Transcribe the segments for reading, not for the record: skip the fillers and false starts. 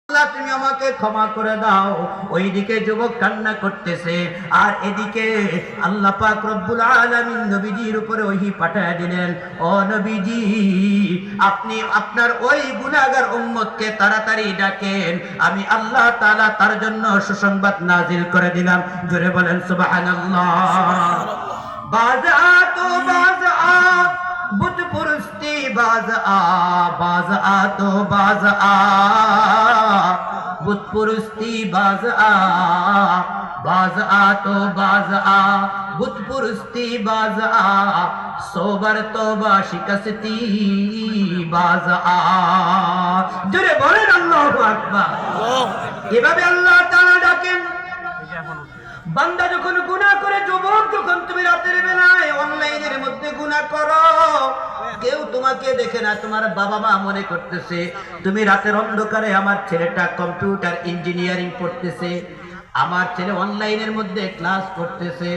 আল্লাহ তুমি আমাকে ক্ষমা করে দাও। ওইদিকে যুবক কান্না করতেছে, আর এদিকে আল্লাহ পাক রব্বুল আলামিন নবীজির উপরে ওহী পাঠায় দিলেন, ও নবীজি আপনি আপনার ওই গুনাহগার উম্মতকে তাড়াতাড়ি ডাকেন, আমি আল্লাহ তাআলা তার জন্য সুসংবাদ নাজিল করে দিলাম। জোরে বলেন সুবহানাল্লাহ। বাজাত বাজাত बुत पुरस्ती बाज आ तो बाज आ बुत पुरस्ती बाज आ तो बाज आ बुत पुरस्ती बाज आ सोबर तोबा शिकस्ती बाज आ। জোরে বলেন আল্লাহু আকবার। এভাবে আল্লাহ তাআলা ডাকেন। বান্দা যখন গুনাহ করে, যুবক যখন তুমি রাতের বেলায় অনলাইনের মধ্যে গুনাহ করো, কেউ তোমাকে দেখে না, তোমার বাবা মা মনে করতেছে তুমি রাতের অন্ধকারে আমার ছেলেটা কম্পিউটার ইঞ্জিনিয়ারিং পড়তেছে, আমার ছেলে অনলাইনের মধ্যে ক্লাস করতেছে।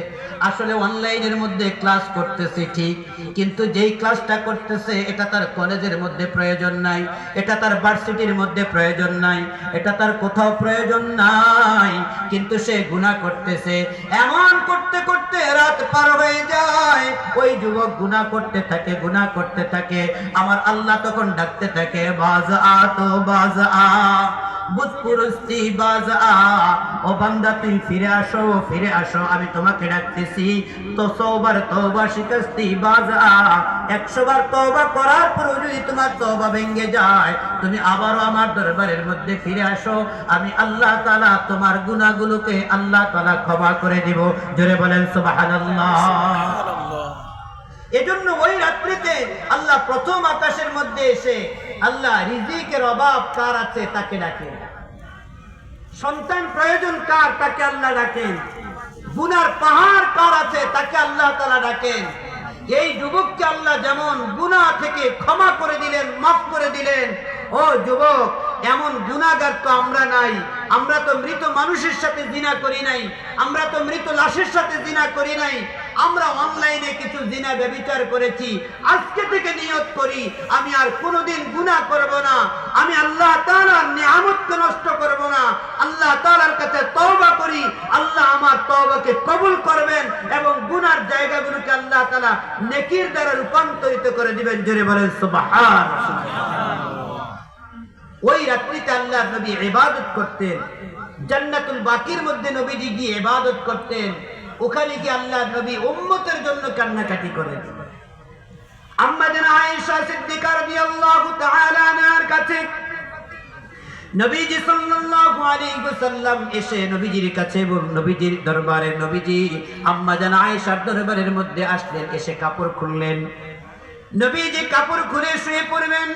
আসলে অনলাইনের মধ্যে ক্লাস করতেছে ঠিক, কিন্তু যেই ক্লাসটা করতেছে এটা তার কলেজের মধ্যে প্রয়োজন নাই, এটা তার ভার্সিটির মধ্যে প্রয়োজন নাই, এটা তার কোথাও প্রয়োজন নাই, কিন্তু সে গুনাহ করতেছে। এমন করতে করতে রাত পার হয়ে যায়, ওই যুবক গুনাহ করতে থাকে, গুনাহ করতে থাকে। আমার আল্লাহ তখন ডাকতে থাকে, বাজ আ তো বাজ আ বুত পুরস্তি বাজ আ। ও বান্দা তুই ফিরে আসো, ফিরে আসো, আমি তোমাকে ডাকতেছি। তো 100 বার তওবা শিকস্তি বাজ আ। 100 বার তওবা করার পর যদি তোমার তওবা ভেঙে যায়, তুমি আবারও আমার দরবারের মধ্যে ফিরে আসো, আমি আল্লাহ তাআলা তোমার গুনাহগুলোকে আল্লাহ তাআলা ক্ষমা করে দিব। জোরে বলেন সুবহানাল্লাহ। এজন্য ওই রাত্রিতে আল্লাহ প্রথম আকাশের মধ্যে এসে আল্লাহ রিজিকের অভাব কার আছে তাকে ডাকেন, সন্তান প্রয়োজন কার তাকে আল্লাহ ডাকেন, গুনার পাহাড় কার আছে তাকে আল্লাহ তাআলা ডাকেন। এই যুবককে আল্লাহ যেমন গুনাহ থেকে ক্ষমা করে দিলেন, মাফ করে দিলেন। ও যুবক, এমন গুনাহগার তো আমরা নাই। আমরা তো মৃত মানুষের সাথে জিনা করি নাই, আমরা তো মৃত লাশের সাথে জিনা করি নাই, আমরা অনলাইনে কিছু জিনা ব্যভিচার করেছি। আজকে থেকে নিয়ত করি আমি আর কোনোদিন গুনাহ করব না, আমি আল্লাহ তাআলার নিয়ামতকে নষ্ট করব না। আল্লাহ তাআলার কাছে তওবা করি, আল্লাহ আমার তওবাকে কবুল করবেন এবং গুনার জায়গাগুলোকে আল্লাহ তাআলা নেকির দ্বারা রূপান্তরিত করে দিবেন। জোরে বলেন সুবহানাল্লাহ। ওই রাত্রিতে আল্লাহর নবী ইবাদত করতেন, জান্নাতুল বাকির মধ্যে নবীজি গিয়ে ইবাদত করতেন। ওখানে গিয়ে আল্লাহর নবী উম্মতের জন্য কান্নাকাটি করেন। আম্মা জানা আয়েশা সিদ্দিকা রাদিয়াল্লাহু তাআলা আনহার কাছে নবীজি সাল্লাল্লাহু আলাইহি ওয়াসাল্লাম এসে নবীজির কাছে এবং নবীজির দরবারে নবীজি আম্মা জানা আয়েশার দরবারের মধ্যে আসলেন, এসে কাপড় খুললেন। নবীজি কাপড় খুলে শুয়ে পড়বেন।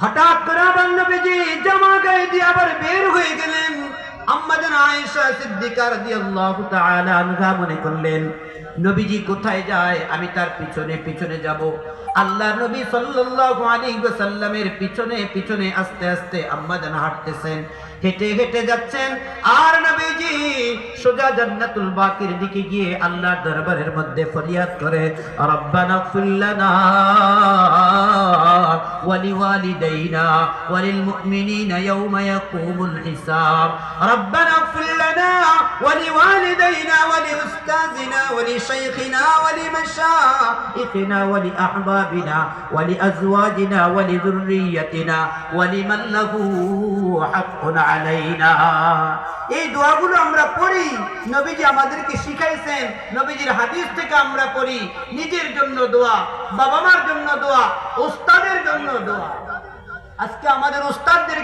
হঠাৎ করে আবার নবীজি জামা গায়ে দিয়ে আবার বের হয়ে গেলেন। আম্মা জানা আয়েশা সিদ্দিকা রাদিয়াল্লাহু তাআলা আনহা মনে করলেন নবীজি কোথায় যায়, আমি তার পিছনে পিছনে যাব। আল্লাহর নবী সাল্লাল্লাহু আলাইহি ওয়াসাল্লামের পিছনে পিছনে আস্তে আস্তে আম্মা জানা হাঁটতেছেন, হেঁটে হেঁটে যাচ্ছেন। আর নবীজি সোজা জান্নাতুল বাকির দিকে গিয়ে আল্লাহর দরবারের মধ্যে ফরিয়াদ করে, রব্বানা ইগফির লানা ওয়া লিওয়ালিদাইনা ওয়া লিল মুমিনিনা ইয়াওমা ইয়াকুমুল হিসাব। রব্বানা ইগফির লানা ওয়া লিওয়ালিদাইনা ওয়া লিউস্তাযিনা ওয়া লিশাইখিনা ওয়া লিমাশাইখিনা ওয়া লিআহবাবিনা ওয়া লিআজওয়াজিনা ওয়া লিযুররিয়াতিনা ওয়া লিমান লাহু হাক্কুন আলাইনা। এই দোয়াগুলো আমরা পড়ি, নবীজি আমাদেরকে শিখাইছেন, নবীজির হাদিস থেকে আমরা পড়ি। নিজের জন্য দোয়া, বাবা মার জন্য দোয়া, উস্তাদের জন্য দোয়া। আজকে আমাদের উস্তাদদের